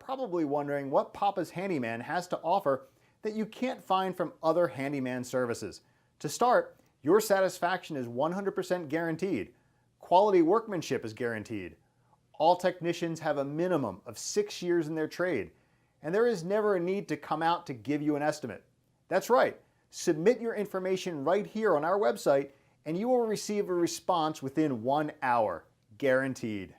probably wondering what Papa's Handyman has to offer that you can't find from other handyman services. To start, your satisfaction is 100% guaranteed. Quality workmanship is guaranteed. All technicians have a minimum of 6 years in their trade, and there is never a need to come out to give you an estimate. That's right, submit your information right here on our website and you will receive a response within 1 hour, guaranteed.